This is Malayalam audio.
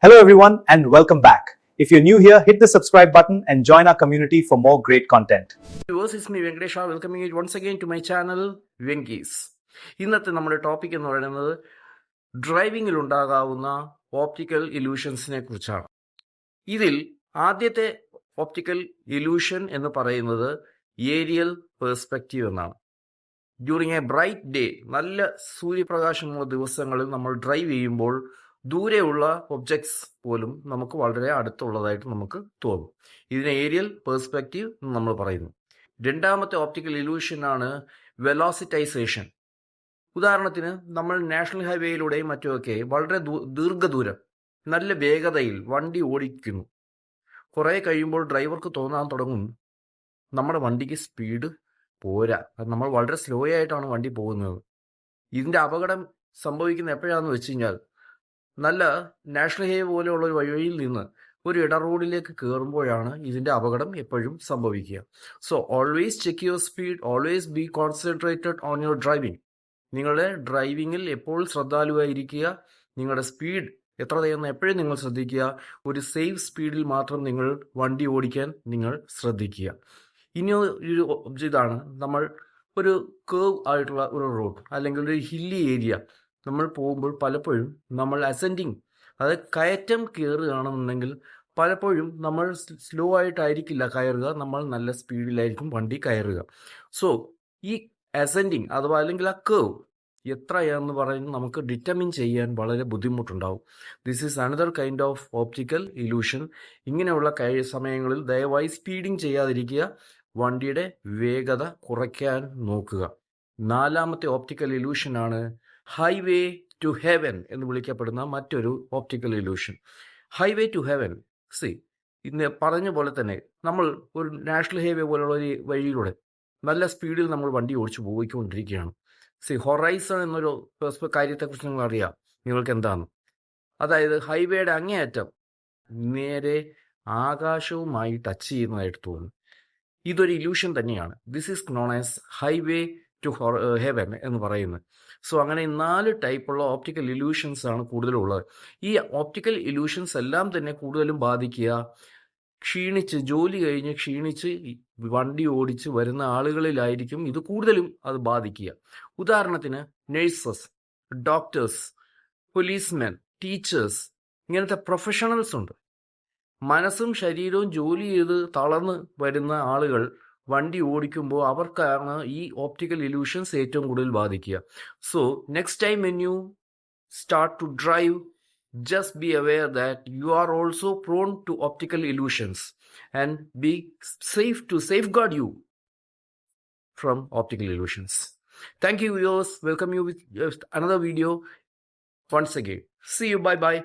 Hello everyone and welcome back. If you're new here, hit the subscribe button and join our community for more great content. Viewers, it's me Venkatesha welcoming you once again to my channel Venkis. ഇന്നത്തെ നമ്മുടെ ടോപ്പിക് എന്ന് പറയുന്നത് ഡ്രൈവിംഗിൽ ഉണ്ടാകാവുന്ന ഓപ്റ്റിക്കൽ ഇലൂഷൻസിനെ കുറിച്ചാണ്. ഇതിൽ ആദ്യത്തെ ഓപ്റ്റിക്കൽ ഇലൂഷൻ എന്ന് പറയുന്നത് ഏരിയൽ പെർസ്പെക്റ്റീവ് എന്നാണ്. ഡ്യൂറിങ് എ ബ്രൈറ്റ് ഡേ, നല്ല സൂര്യപ്രകാശമുള്ള ദിവസങ്ങളിൽ നമ്മൾ ഡ്രൈവ് ചെയ്യുമ്പോൾ ദൂരെയുള്ള ഒബ്ജക്ട്സ് പോലും നമുക്ക് വളരെ അടുത്തുള്ളതായിട്ട് നമുക്ക് തോന്നും. ഇതിനെ ഏരിയൽ പെർസ്പെക്റ്റീവ് എന്ന് നമ്മൾ പറയുന്നു. രണ്ടാമത്തെ ഓപ്റ്റിക്കൽ ഇലൂഷനാണ് വെലോസിറ്റൈസേഷൻ. ഉദാഹരണത്തിന് നമ്മൾ നാഷണൽ ഹൈവേയിലൂടെയും മറ്റുമൊക്കെ വളരെ ദീർഘദൂരം നല്ല വേഗതയിൽ വണ്ടി ഓടിക്കുന്നു. കുറേ കഴിയുമ്പോൾ ഡ്രൈവർക്ക് തോന്നാൻ തുടങ്ങും നമ്മുടെ വണ്ടിക്ക് സ്പീഡ് പോരാ, നമ്മൾ വളരെ സ്ലോ ആയിട്ടാണ് വണ്ടി പോകുന്നത്. ഇതിൻ്റെ അപകടം സംഭവിക്കുന്ന എപ്പോഴാണെന്ന് വെച്ച് കഴിഞ്ഞാൽ നല്ല നാഷണൽ ഹൈവേ പോലെയുള്ള ഒരു വഴിയിൽ നിന്ന് ഒരു ഇട റോഡിലേക്ക് കയറുമ്പോഴാണ് ഇതിൻ്റെ അപകടം എപ്പോഴും സംഭവിക്കുക. So always check your speed, always be concentrated on your driving. നിങ്ങളുടെ ഡ്രൈവിങ്ങിൽ എപ്പോഴും ശ്രദ്ധാലുവായിരിക്കുക. നിങ്ങളുടെ സ്പീഡ് എത്ര ചെയ്യുന്ന എപ്പോഴും നിങ്ങൾ ശ്രദ്ധിക്കുക. ഒരു സേഫ് സ്പീഡിൽ മാത്രം നിങ്ങൾ വണ്ടി ഓടിക്കാൻ നിങ്ങൾ ശ്രദ്ധിക്കുക. ഇനി ഒരു ഇതാണ്, നമ്മൾ ഒരു കേവ് ആയിട്ടുള്ള ഒരു റോഡ് അല്ലെങ്കിൽ ഒരു ഹില്ലി ഏരിയ നമ്മൾ പോകുമ്പോൾ പലപ്പോഴും നമ്മൾ അസെൻഡിങ്, അതായത് കയറ്റം കയറുകയാണെന്നുണ്ടെങ്കിൽ പലപ്പോഴും നമ്മൾ സ്ലോ ആയിട്ടായിരിക്കില്ല കയറുക, നമ്മൾ നല്ല സ്പീഡിലായിരിക്കും വണ്ടി കയറുക. സോ ഈ അസെൻഡിങ് അഥവാ അല്ലെങ്കിൽ ആ കേവ് എത്രയാണെന്ന് പറയുന്നത് നമുക്ക് ഡിറ്റർമിൻ ചെയ്യാൻ വളരെ ബുദ്ധിമുട്ടുണ്ടാവും. This is another kind of optical illusion. ഇങ്ങനെയുള്ള സമയങ്ങളിൽ ദയവായി സ്പീഡിങ് ചെയ്യാതിരിക്കുക, വണ്ടിയുടെ വേഗത കുറയ്ക്കാൻ നോക്കുക. നാലാമത്തെ ഓപ്റ്റിക്കൽ ഇലൂഷനാണ് ഹൈവേ ടു ഹെവൻ എന്ന് വിളിക്കപ്പെടുന്ന മറ്റൊരു optical illusion. Highway to heaven, ഇന്ന് പറഞ്ഞ പോലെ തന്നെ നമ്മൾ ഒരു നാഷണൽ ഹൈവേ പോലുള്ള ഒരു വഴിയിലൂടെ നല്ല സ്പീഡിൽ നമ്മൾ വണ്ടി ഓടിച്ചു പോയിക്കൊണ്ടിരിക്കുകയാണ്. ഹൊറൈസൺ എന്നൊരു കാര്യത്തെക്കുറിച്ച് നിങ്ങൾ അറിയാം, നിങ്ങൾക്ക് എന്താണ്? അതായത് ഹൈവേയുടെ അങ്ങേയറ്റം നേരെ ആകാശവുമായി ടച്ച് ചെയ്യുന്നതായിട്ട് തോന്നുന്നു. ഇതൊരു ഇലൂഷൻ തന്നെയാണ്. This is known as highway to heaven എന്ന് പറയുന്നത്. സോ അങ്ങനെ 4 ടൈപ്പുള്ള ഓപ്റ്റിക്കൽ ഇലൂഷൻസ് ആണ് കൂടുതലുള്ളത്. ഈ ഓപ്റ്റിക്കൽ ഇലൂഷൻസ് എല്ലാം തന്നെ കൂടുതലും ബാധിക്കുക ജോലി കഴിഞ്ഞ് ക്ഷീണിച്ച് വണ്ടി ഓടിച്ച് വരുന്ന ആളുകളിലായിരിക്കും ഇത് കൂടുതലും അത് ബാധിക്കുക. ഉദാഹരണത്തിന് നഴ്സസ്, ഡോക്ടേഴ്സ്, പോലീസ്മെൻ, ടീച്ചേഴ്സ്, ഇങ്ങനത്തെ പ്രൊഫഷണൽസ് ഉണ്ട്. മനസ്സും ശരീരവും ജോലി ചെയ്ത് തളർന്ന് വരുന്ന ആളുകൾ വണ്ടി ഓടിക്കുമ്പോൾ അവർക്കാണ് ഈ ഓപ്റ്റിക്കൽ ഇലൂഷൻസ് ഏറ്റവും കൂടുതൽ ബാധിക്കുക. So next time when you start to drive, just be aware that you are also prone to optical illusions and be safe to safeguard you from optical illusions. Thank you viewers, welcome you with another video once again. See you, bye bye.